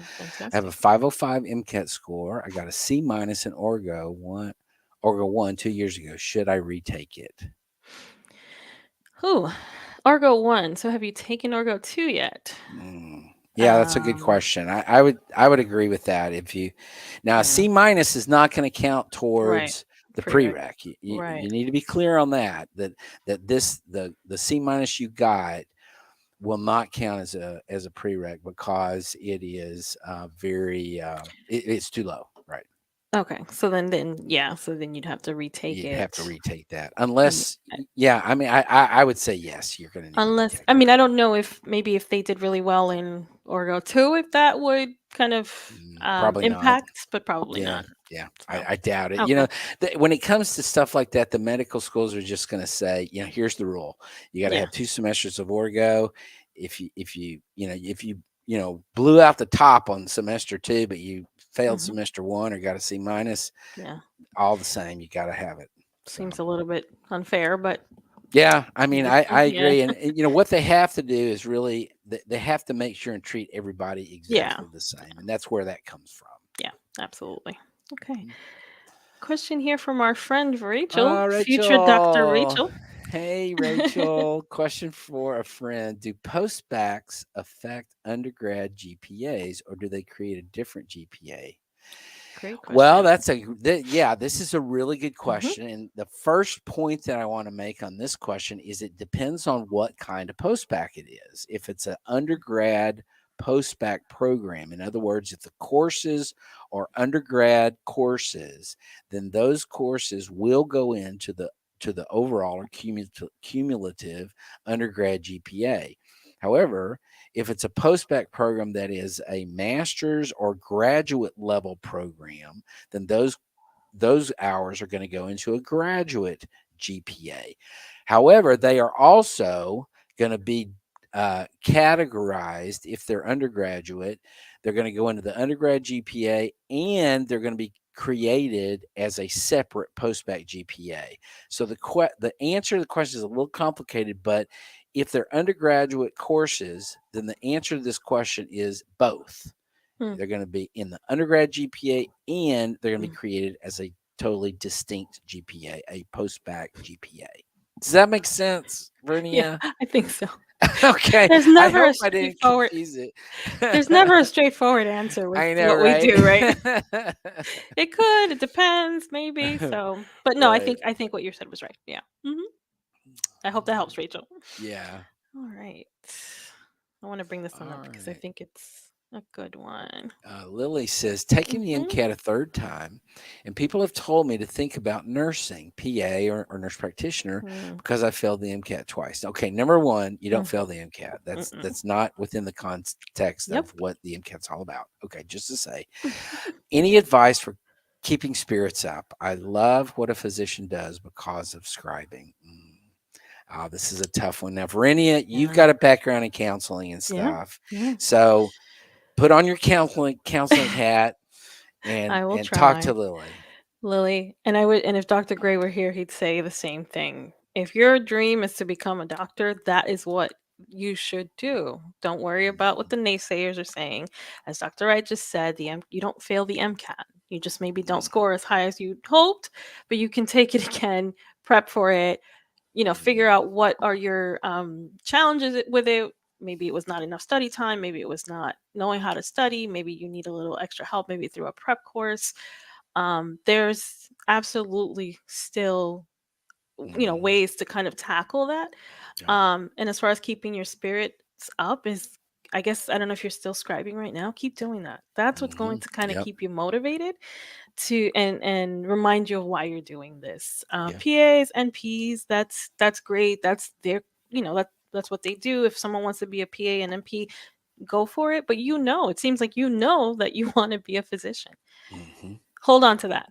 have a fantastic. 505 MCAT score. I got a C minus in Orgo 1 2 years ago. Should I retake it? Who? Orgo 1. So have you taken Orgo 2 yet? Yeah, that's a good Um, question. I would agree with that. If you now yeah, C minus is not going to count right. towards the Prereq. prereq. Right. You need to be clear on that the C minus you got will not count as a prereq because it is it's too low. Right. Okay. So then yeah, so then you'd have to retake You'd have to it. retake that And unless yeah. I mean, I would say yes. You're going to need to unless retake I it. mean, I don't know if maybe if they did really well in Orgo 2 if that would kind of Probably not. impact, but probably Yeah, not. yeah, So, I doubt it. okay. When it comes to stuff like that, the medical schools are just going to say, here's the rule: you got to Yeah. have 2 semesters of orgo. If you blew out the top on semester 2, but you failed Mhm. semester 1 or got a C minus, Yeah. all the same, you got to have it. So. Seems a little bit unfair, but Yeah, I mean, I yeah, agree, and what they have to do is really they have to make sure and treat everybody yeah, exactly the same, and that's where that comes from. yeah, absolutely. Okay. Question here from our friend Rachel, future Dr. Rachel. Rachel. Hey, Rachel. Question for a friend: do postbacs affect undergrad GPAs, or do they create a different GPA? Great Well, question. yeah, this is a really good Hmm. question. And the first point that I want to make on this question is it depends on what kind of postbac it is. If it's an undergrad postbac program, in other words, if the courses are undergrad courses, then those courses will go into the overall or cumulative undergrad GPA. However, if it's a postbac program that is a master's or graduate level program, then those hours are going to go into a graduate GPA. However, they are also going to be categorized if they're undergraduate. They're going to go into the undergrad GPA, and they're going to be created as a separate postbac GPA. So the answer to the question is a little complicated, but if they're undergraduate courses, then the answer to this question is both. Hmm. They're going to be in the undergrad GPA, and they're going to be Hmm. created as a totally distinct GPA, a post-bac GPA. Does that make sense, Yeah, Vernia? I think so. Okay. There's I never a hope I didn't straightforward. confuse it. There's never a straightforward answer with I know, what we right? do, right? It could. It depends, maybe. So, but no, Right. I think what you said was right. Yeah. I hope that helps, Rachel. Yeah. All right. I want to bring this one up All because I right. think it's a good one. Lily says, taking the Mm-hmm. MCAT a third time, and people have told me to think about nursing, PA or nurse practitioner, Mm, because I failed the MCAT twice. Okay, number one, you don't mm, fail the MCAT. That's mm-mm. that's not within the context of Yep. what the MCAT's all about. Okay, just to say, any advice for keeping spirits up? I love what a physician does because of scribing. This is a tough one. Now, Verinia, you've Yeah. got a background in counseling and Yeah. stuff, Yeah. so put on your counseling hat and I will talk to try. Lily. Lily, and I would, and if Dr. Gray were here, he'd say the same thing. If your dream is to become a doctor, that is what you should do. Don't worry about what Mhm, the naysayers are saying. As Dr. Wright just said, you don't fail the MCAT. You just maybe don't mhm, score as high as you hoped, but you can take it again, prep for it, figure mhm, out what are your challenges with it. Maybe it was not enough study time. Maybe it was not knowing how to study. Maybe you need a little extra help, maybe through a prep course. There's absolutely still mhm. ways to kind of tackle that. Yeah. And as far as keeping your spirits up is, I guess, I don't know if you're still scribing right now, keep doing that. That's what's going Mhm. to kind of Yep. keep you motivated to and remind you of why you're doing this. Yeah. PAs, NPs, that's great. That's their, that's what they do. If someone wants to be a PA and NP, go for it. But it seems like that you want to be a physician. Mhm. Hold on to that.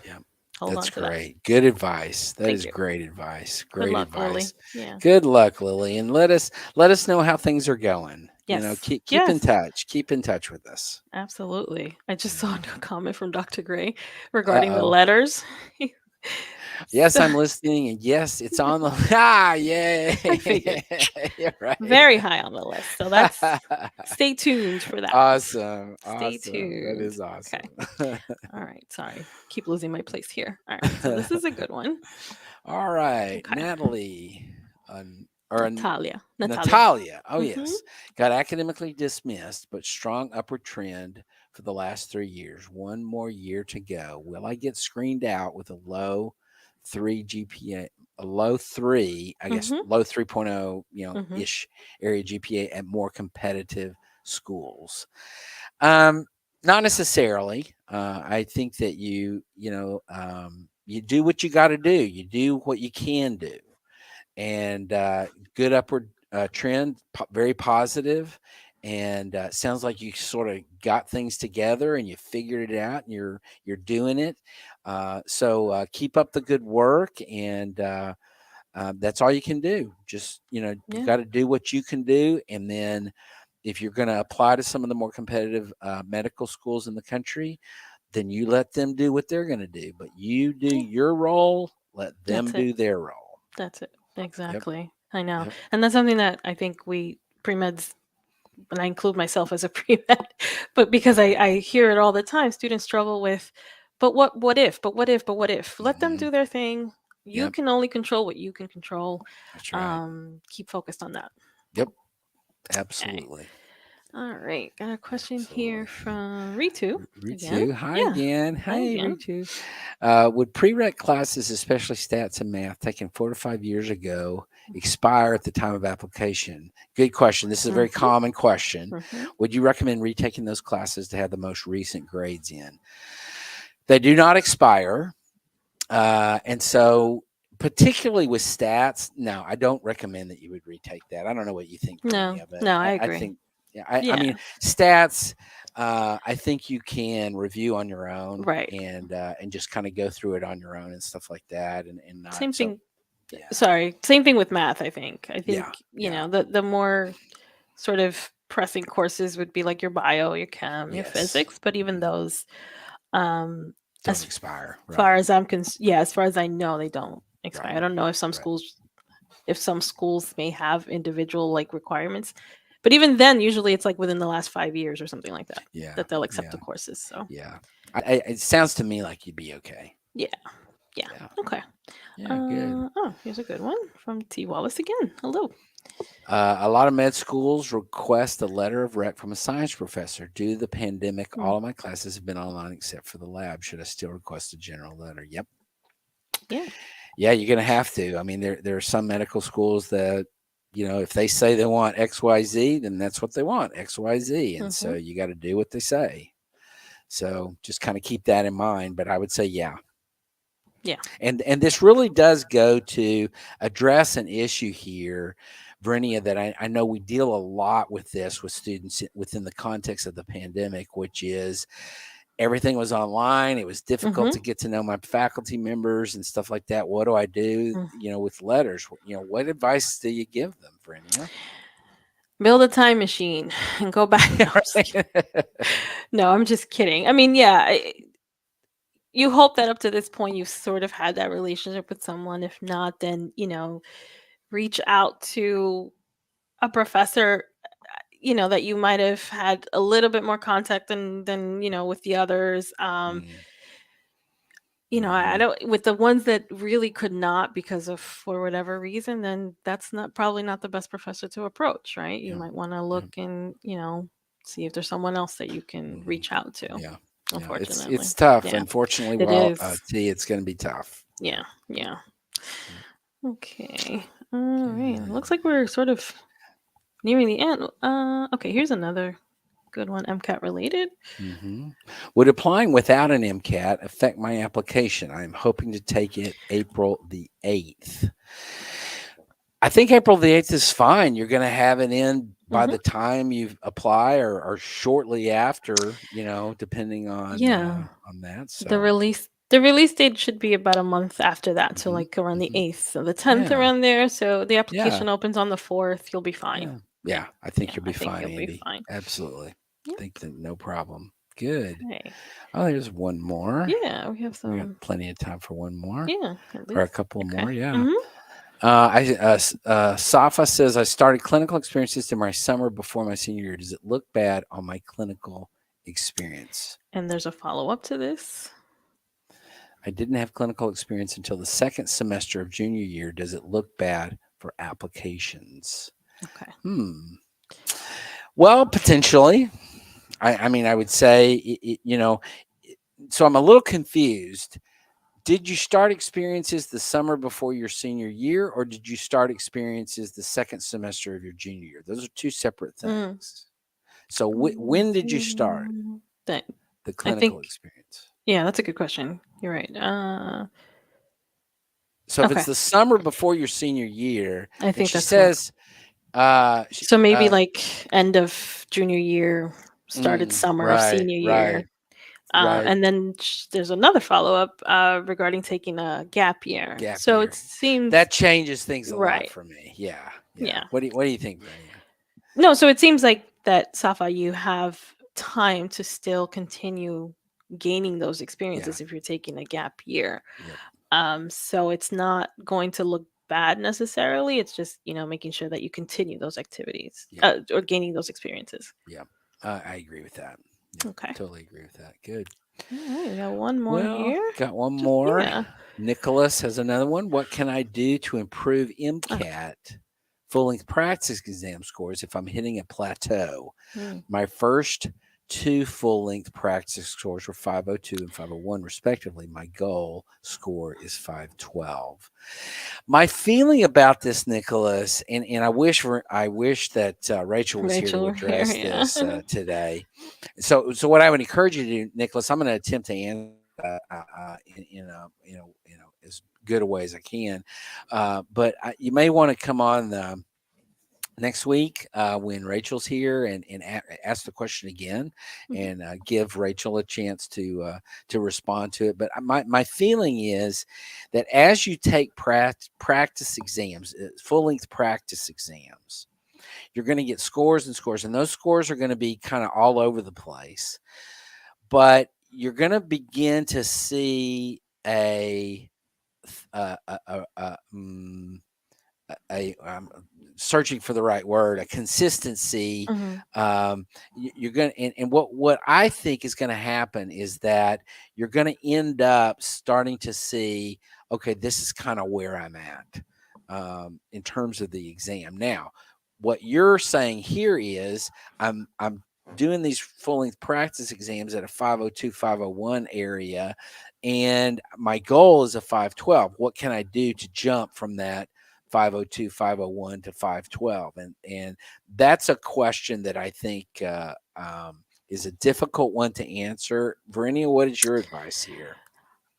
Yep. Hold That's on to that. great. Good advice. That Thank is you. great advice. Good Great luck, Lily. advice. Yeah. Good luck, Lily, and let us know how things are going. Yes. Keep in Yes. touch. Keep in touch with us. Absolutely. I just saw a Mhm. comment from Dr. Gray regarding the Uh-oh. letters. Yes, So, I'm listening, and yes, it's on the ah, yay. I figured You're right. very high on the list. So stay tuned for that. Awesome. Stay Awesome. That tuned. is Okay. awesome. All right. Sorry. Keep losing my place here. All right. So this is a good one. All right. Okay. Natalie, or Natalia. Natalia. Natalia. Oh, Mm-hmm. yes. Got academically dismissed, but strong upward trend for the last 3 years. One more year to go. Will I get screened out with a low three GPA, a low three, I guess Mm-hmm. low 3.0, Mm-hmm. ish area GPA at more competitive schools? Um, Not necessarily. I think that you do what you got to do. You do what you can do, and good upward trend, very positive, and sounds like you sort of got things together and you figured it out, and you're doing it. So keep up the good work, and that's all you can do. Just you Yeah. got to do what you can do, and then if you're going to apply to some of the more competitive medical schools in the country, then you let them do what they're going to do. But you do Yeah. your role Let them That's it. do their role. That's it. Yep. Exactly. I know. Yep. And that's something that I think we pre-meds, and I include myself as a pre-med, but because I hear it all the time, students struggle with, but what if, but what if, but what if? Let them Hmm. do their thing. You Yep. can only control what you can control. That's right. Keep focused on that. Yep. Okay. Absolutely. All right. Got a question here Absolutely. from Ritu again. Ritu. Hi Yeah. again. Hi Hey, again. Ritu. Would prereq classes, especially stats and math, taken 4 to 5 years ago, expire at the time of application? Good question. This is a very Mm-hmm. common question. Mm-hmm. Would you recommend retaking those classes to have the most recent grades in? They do not expire. And so, particularly with stats, no, I don't recommend that you would retake that. I don't know what you think, No, Brinia, but no, I I agree. think, yeah, I Yeah. mean, stats. I think you can review on your own Right. and just kind of go through it on your own and stuff like that, and not Same so. thing. Yeah, Sorry. Same thing with math, I think. I think, yeah, yeah. the more sort of pressing courses would be like your bio, your chem, your Yes, physics, but even mhm. those, um Don't as expire. far Right, as yeah, as far as I know, they don't expire. right, I don't know if right. some schools may have individual like requirements, but even then usually it's like within the last 5 years or something like that Yeah, that they'll accept the yeah, courses. So, yeah. It sounds to me like you'd be okay. yeah. Yeah. Yeah, Okay. yeah, good. Oh, here's a good one from T Wallace again. Hello. A lot of med schools request a letter of rec from a science professor. Due to the pandemic, Hmm. all of my classes have been online except for the lab. Should I still request a general letter? Yep. Yeah. Yeah, you're going to have to. I mean, there are some medical schools that, if they say they want XYZ, then that's what they want, XYZ. And so Mm-hmm. you got to do what they say. So just kind of keep that in mind. But I would say, yeah. Yeah. And this really does go to address an issue here, Brenia, that I know we deal a lot with this with students within the context of the pandemic, which is everything was online. It was difficult Mm-hmm. to get to know my faculty members and stuff like that. What do I do, with letters? What advice do you give them, Brenia? Build a time machine and go back. No, Yeah, I'm just kidding. right. No, I'm just kidding. I mean, yeah, you hope that up to this point you've sort of had that relationship with someone. If not, then, reach out to a professor, that you might have had a little bit more contact than with the others. Mm, I mhm. don't, with the ones that really could not because of for whatever reason, then that's not probably not the best professor to approach, right? You Yeah, might want to yeah. look and, see if there's someone else that you can Mhm. reach out to, Yeah, yeah. unfortunately. It's tough. Yeah, Unfortunately, it well, is. T, it's going to be tough. Yeah, yeah. Yeah. Okay. All right. Looks Good. like we're sort of nearing the end. Okay, here's another good one, MCAT related. Mhm. Would applying without an MCAT affect my application? I am hoping to take it April the 8th. I think April the 8th is fine. You're going to have it in by Hmm. the time you apply or shortly after, depending Yeah. on that. The So, release the release date should be about a month after that, so mhm, like around the mhm. 8th, so the 10th Yeah, around there. So the yeah, application opens on the 4th. You'll be fine. yeah, Yeah. yeah. I think Yeah. you'll be I think fine, you'll be Andy. fine. Absolutely. Yep. Think that no problem. Good. Okay. Oh, there's one more. Yeah. We have We got some. plenty of time for one more Yeah. At or a least. couple Okay. more. Yeah. Hmm. Safa says I started clinical experiences in my summer before my senior year. Does it look bad on my clinical experience? And there's a follow up to this. I didn't have clinical experience until the second semester of junior year. Does it look bad for applications? Okay. Well, potentially. I mean, I would say, so I'm a little confused. Did you start experiences the summer before your senior year, or did you start experiences the second semester of your junior year? Those are two separate Mm. things. So when did you start That the I clinical think. experience? Yeah, that's a good question. You're right. So if it's Okay. the summer before your senior year, I and think she that's right. says, uh, she, So maybe uh, like end of junior year, started summer of right, senior right, year. right, And then there's another follow up regarding taking a gap year. gap So it year. seems That changes things a lot right. for me. Yeah, yeah. Yeah. What do you think, Brenia? No, so it seems like that, Safa, you have time to still continue gaining those Yeah, experiences if you're taking a gap year. yep. So it's not going to look bad necessarily. It's just, making sure that you continue those activities, Yeah. or gaining those experiences. Yeah. I agree with that. Yeah, Okay. totally agree with that. Good. All right, we got one more Well, here. got one more. Yeah. Nicholas has another one. What can I do to improve Oh. MCAT full-length practice exam scores if I'm hitting a plateau? Hmm. My first two full-length practice scores were 502 and 501 respectively. My goal score is 512. My feeling about this, Nicholas, and I wish that Rachel was here to Rachel here, address yeah. this today. So what I would encourage you to do, Nicholas, I'm going to attempt to answer in as good a way as I can, but you may want to come on next week when Rachel's here and ask the question again Mhm. and give Rachel a chance to respond to it. But my feeling is that as you take practice exams, full length practice exams, you're going to get scores and scores, and those scores are going to be kind of all over the place. But you're going to begin to see a, a, a, a, mm, I'm searching for the right word, a consistency. Mhm. You're going to, and what I think is going to happen is that you're going to end up starting to see, okay, this is kind of where I'm at in terms of the exam. Now, what you're saying here is I'm doing these full length practice exams at a 502, 501 area, and my goal is a 512. What can I do to jump from that 502, 501 to 512? And that's a question that I think is a difficult one to answer. Verinia, what is your advice here?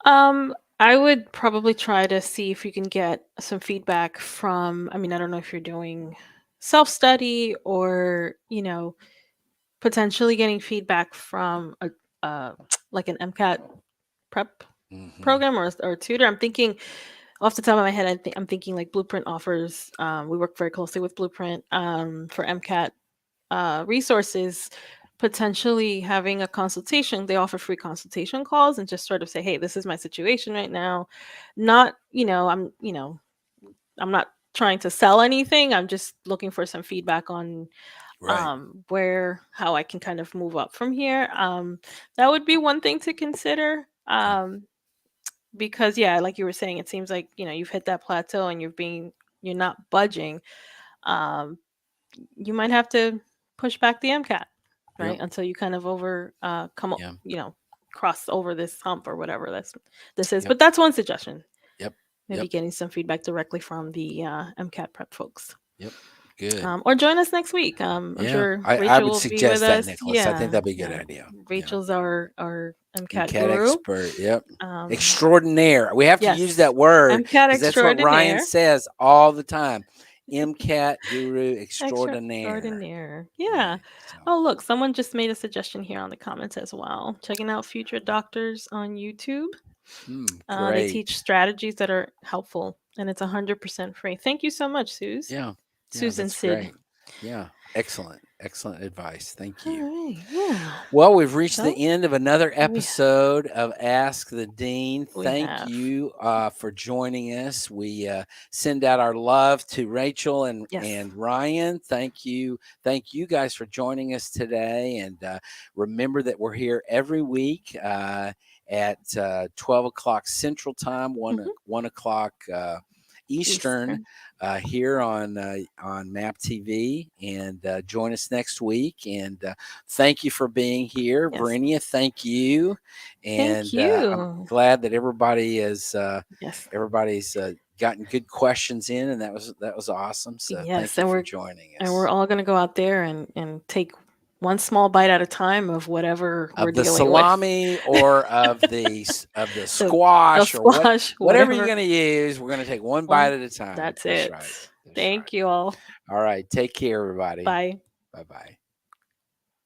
I would probably try to see if you can get some feedback from, I mean, I don't know if you're doing self-study or, potentially getting feedback from a like an MCAT prep Hmm. program or tutor. I'm thinking off the top of my head, I'm thinking like Blueprint offers. We work very closely with Blueprint for MCAT resources. Potentially having a consultation, they offer free consultation calls and just sort of say, "Hey, this is my situation right now." Not, I'm not trying to sell anything. I'm just looking for some feedback on Right. where how I can kind of move up from here. That would be one thing to consider. Yeah. Because yeah, like you were saying, it seems like you've hit that plateau and you're not budging. Um, you might have to push back the MCAT, right, Yep. until you kind of over come up, Yeah. cross over this hump or whatever this is. Yep. But that's one suggestion. Yep. Maybe Yep. getting some feedback directly from the MCAT prep folks. Yep. Good. Or join us next week. I'm Yeah. sure I Rachel would will be with suggest that, us. Nicholas. I think Yeah, that'd be a good yeah. idea. Yeah. Rachel's our MCAT MCAT guru. expert. Yep. Um, Extraordinaire. We have to use yes, that word MCAT because that's what Ryan extraordinaire. says all the time. MCAT guru extraordinaire. Extraordinaire. Yeah. Right. So, Oh, look, someone just made a suggestion here on the comments as well. Checking out Future Doctors on YouTube. They teach great. strategies that are helpful, and it's 100% free. Thank you so much, Yeah. Yeah. Susan That's Sid. great. Yeah. Excellent. Excellent advice. Thank All you. right. Yeah. Well, we've reached the So end of another we episode of Ask the Dean. we Thank have you for joining us. We send out our love to Rachel yes. and Ryan. Thank you guys for joining us today. And remember that we're here every week at 12 o'clock Central Time, Hmm. 1 o'clock Eastern, Eastern. here on Map TV, and join us next week. And thank you for being here, Yes. Verinia. Thank you, Thank and I'm you. glad that everybody's Yes. gotten good questions in, and that was awesome. So thank Yes. you And for we're joining and we're us. all gonna go out there and take one small bite at a time of whatever we're Of the dealing with. salami or of the the the squash or squash, whatever you're whatever. going to use, we're going to take one bite One. at a time. That's That's it. right. That's right. Thank you all. All right. Take care, everybody. Bye. Bye bye.